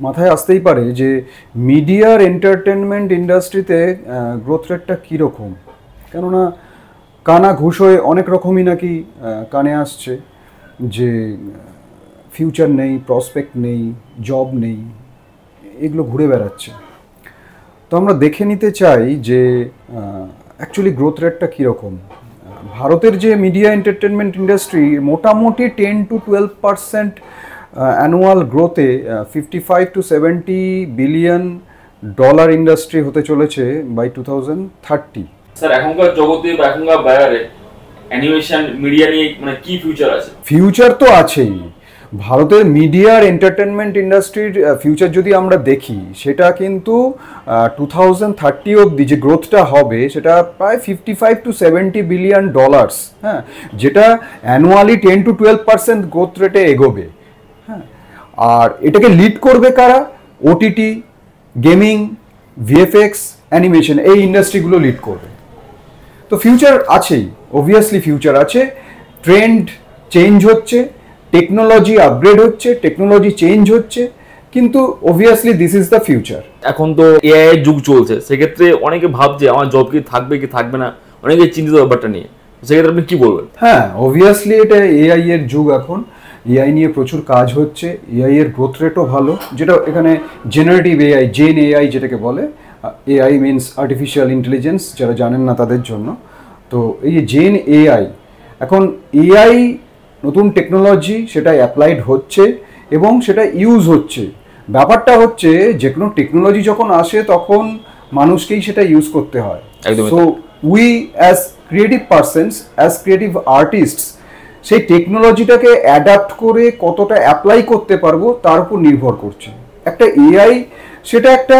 মাথায় আসতেই পারে যে মিডিয়ার এন্টারটেনমেন্ট ইন্ডাস্ট্রিতে গ্রোথ রেটটা কীরকম। কেননা কানা ঘুষ হয়ে অনেক রকমই নাকি কানে আসছে যে ফিউচার নেই, প্রসপেক্ট নেই, জব নেই, এগুলো ঘুরে বেড়াচ্ছে। তো আমরা দেখে নিতে চাই যে অ্যাকচুয়ালি গ্রোথ রেটটা কীরকম। ভারতের যে মিডিয়া এন্টারটেনমেন্ট ইন্ডাস্ট্রি মোটামুটি 10-12% অ্যানুয়াল গ্রোথে 55-70 বিলিয়ন ডলার ইন্ডাস্ট্রি হতে চলেছে বাই 2030। স্যার এখনকার জগতে বা এখনকার বাজারে অ্যানিমেশন মিডিয়া নিয়ে মানে কি ফিউচার আছে? ফিউচার তো আছেই। ভারতের মিডিয়ার এন্টারটেনমেন্ট ইন্ডাস্ট্রির ফিউচার যদি আমরা দেখি সেটা কিন্তু 2030 অবধি যে গ্রোথটা হবে সেটা প্রায় 55-70 বিলিয়ন ডলার্স, হ্যাঁ, যেটা অ্যানুয়ালি 10-12% গ্রোথ রেটে এগোবে। হ্যাঁ, আর এটাকে লিড করবে কারা? ওটিটি, গেমিং, ভিএফএক্স, অ্যানিমেশন, এই ইন্ডাস্ট্রিগুলো লিড করবে। তো ফিউচার আছেই, অবভিয়াসলি ফিউচার আছে। ট্রেন্ড চেঞ্জ হচ্ছে, টেকনোলজি আপগ্রেড হচ্ছে, টেকনোলজি চেঞ্জ হচ্ছে, কিন্তু obviously this is the future. এখন তো এআই এর যুগ চলছে, সেক্ষেত্রে অনেকে ভাবছে আমার জব কি থাকবে কি থাকবে না, অনেকে চিন্তিত ব্যাপারটা নিয়ে। সেক্ষেত্রে আপনি কি বলবেন? হ্যাঁ, অবভিয়াসলি এটা এআই এর যুগ। এখন এআই নিয়ে প্রচুর কাজ হচ্ছে, এআই এর গ্রোথ রেটও ভালো, যেটা এখানে জেনারেটিভ এআই, জেন এআই যেটাকে বলে। এআই মিনস আর্টিফিশিয়াল ইন্টেলিজেন্স, যারা জানেন না তাদের জন্য। তো এই যে জেন এআই, এখন এআই নতুন টেকনোলজি, সেটা অ্যাপ্লাইড হচ্ছে এবং সেটা ইউজ হচ্ছে। ব্যাপারটা হচ্ছে যে কোনো টেকনোলজি যখন আসে তখন মানুষকেই সেটা ইউজ করতে হয়। So we as creative persons, as creative artists, সেই টেকনোলজিটাকে অ্যাডাপ্ট করে কতটা অ্যাপ্লাই করতে পারবো তার উপর নির্ভর করছে। একটা এআই, সেটা একটা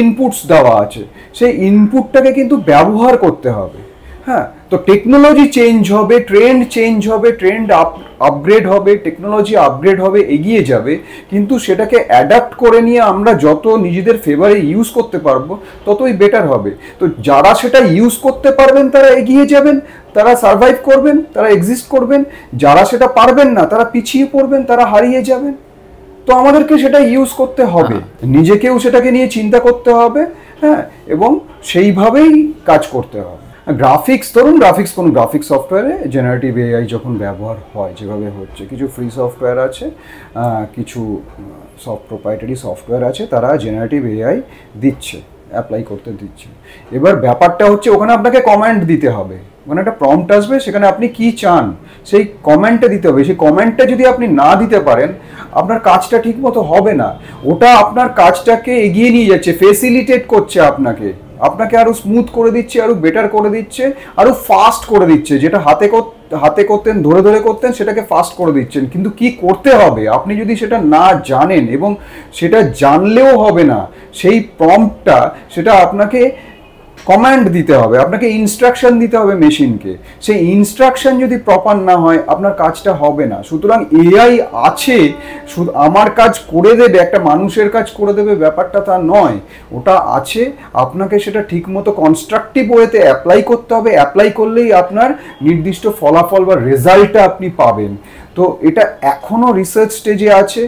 ইনপুটস দেওয়া আছে, সেই ইনপুটটাকে কিন্তু ব্যবহার করতে হবে। হ্যাঁ, তো টেকনোলজি চেঞ্জ হবে, ট্রেন্ড চেঞ্জ হবে, ট্রেন্ড আপগ্রেড হবে, টেকনোলজি আপগ্রেড হবে, এগিয়ে যাবে, কিন্তু সেটাকে অ্যাডাপ্ট করে নিয়ে আমরা যত নিজেদের ফেভারে ইউজ করতে পারবো ততই বেটার হবে। তো যারা সেটা ইউজ করতে পারবেন তারা এগিয়ে যাবেন, তারা সার্ভাইভ করবেন, তারা এক্সিস্ট করবেন। যারা সেটা পারবেন না তারা পিছিয়ে পড়বেন, তারা হারিয়ে যাবেন। তো আমাদেরকে সেটা ইউজ করতে হবে, নিজেকেও সেটাকে নিয়ে চিন্তা করতে হবে, হ্যাঁ, এবং সেইভাবেই কাজ করতে হবে। গ্রাফিক্স, ধরুন গ্রাফিক্স, কোনো গ্রাফিক্স সফটওয়্যারে জেনারেটিভ এআই যখন ব্যবহার হয়, যেভাবে হচ্ছে, কিছু ফ্রি সফটওয়্যার আছে, কিছু প্রোপ্রাইটারি সফটওয়্যার আছে, তারা জেনারেটিভ এআই দিচ্ছে, অ্যাপ্লাই করতে দিচ্ছে। এবার ব্যাপারটা হচ্ছে ওখানে আপনাকে কমেন্ট দিতে হবে, ওখানে একটা প্রম্পট আসবে, সেখানে আপনি কি চান সেই কমেন্টটা দিতে হবে। সেই কমেন্টটা যদি আপনি না দিতে পারেন আপনার কাজটা ঠিক মতো হবে না। ওটা আপনার কাজটাকে এগিয়ে নিয়ে যাচ্ছে, ফেসিলিটেট করছে আপনাকে, আপনাকে আরো স্মুথ করে দিচ্ছে, আরো বেটার করে দিচ্ছে, আরো ফাস্ট করে দিচ্ছে। যেটা হাতে করতেন, ধরে ধরে করতেন, সেটাকে ফাস্ট করে দিচ্ছেন। কিন্তু কি করতে হবে আপনি যদি সেটা না জানেন, এবং সেটা জানলেও হবে না, সেই প্রম্পটটা, সেটা আপনাকে কমান্ড দিতে হবে, আপনাকে ইনস্ট্রাকশন দিতে হবে মেশিনকে। সেই ইনস্ট্রাকশন যদি প্রপার না হয় আপনার কাজটা হবে না। সুতরাং এআই আছে শুধু আমার কাজ করে দেবে, একটা মানুষের কাজ করে দেবে, ব্যাপারটা তা নয়। ওটা আছে, আপনাকে সেটা ঠিকমতো কনস্ট্রাকটিভ ওয়েতে অ্যাপ্লাই করতে হবে। অ্যাপ্লাই করলেই আপনার নির্দিষ্ট ফলাফল বা রেজাল্টটা আপনি পাবেন। তো এটা এখনও রিসার্চ স্টেজে আছে,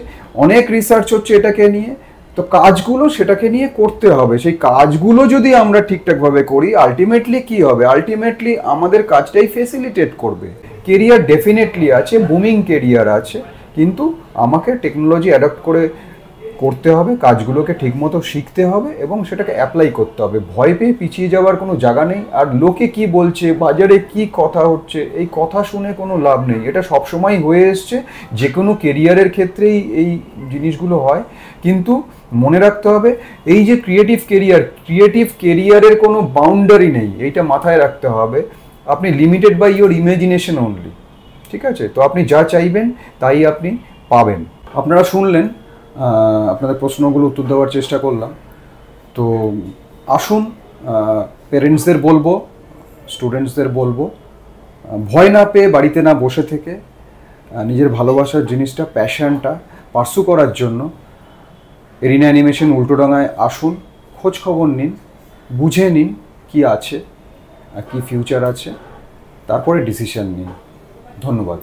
অনেক রিসার্চ হচ্ছে এটাকে নিয়ে। তো কাজগুলো সেটাকে নিয়ে করতে হবে। সেই কাজগুলো যদি আমরা ঠিকঠাকভাবে করি, আলটিমেটলি কি হবে? আলটিমেটলি আমাদের কাজটাই ফেসিলিটেট করবে। কেরিয়ার ডেফিনেটলি আছে, বুমিং কেরিয়ার আছে, কিন্তু আমাকে টেকনোলজি অ্যাডাপ্ট করে করতে হবে, কাজগুলোকে ঠিকমতো শিখতে হবে এবং সেটাকে অ্যাপ্লাই করতে হবে। ভয় পেয়ে পিছিয়ে যাওয়ার কোনো জায়গা নেই। আর লোকে কি বলছে, বাজারে কি কথা হচ্ছে, এই কথা শুনে কোনো লাভ নেই। এটা সবসময় হয়ে এসছে, যে কোনো কেরিয়ারের ক্ষেত্রেই এই জিনিসগুলো হয়। কিন্তু মনে রাখতে হবে, এই যে ক্রিয়েটিভ কেরিয়ারের কোনো বাউন্ডারি নেই, এইটা মাথায় রাখতে হবে। আপনি limited by your imagination only, ঠিক আছে? তো আপনি যা চাইবেন তাই আপনি পাবেন। আপনারা শুনলেন, আপনাদের প্রশ্নগুলো উত্তর দেওয়ার চেষ্টা করলাম। তো আসুন, পেরেন্টসদের বলবো, স্টুডেন্টসদের বলবো, ভয় না পেয়ে বাড়িতে না বসে থেকে নিজের ভালোবাসার জিনিসটা, প্যাশনটা পার্সু করার জন্য এরিনা অ্যানিমেশন উল্টোডাঙায় আসুন, খোঁজ খবর নিন, বুঝে নিন কি আছে আর কি ফিউচার আছে, তারপরে ডিসিশন নিন। ধন্যবাদ।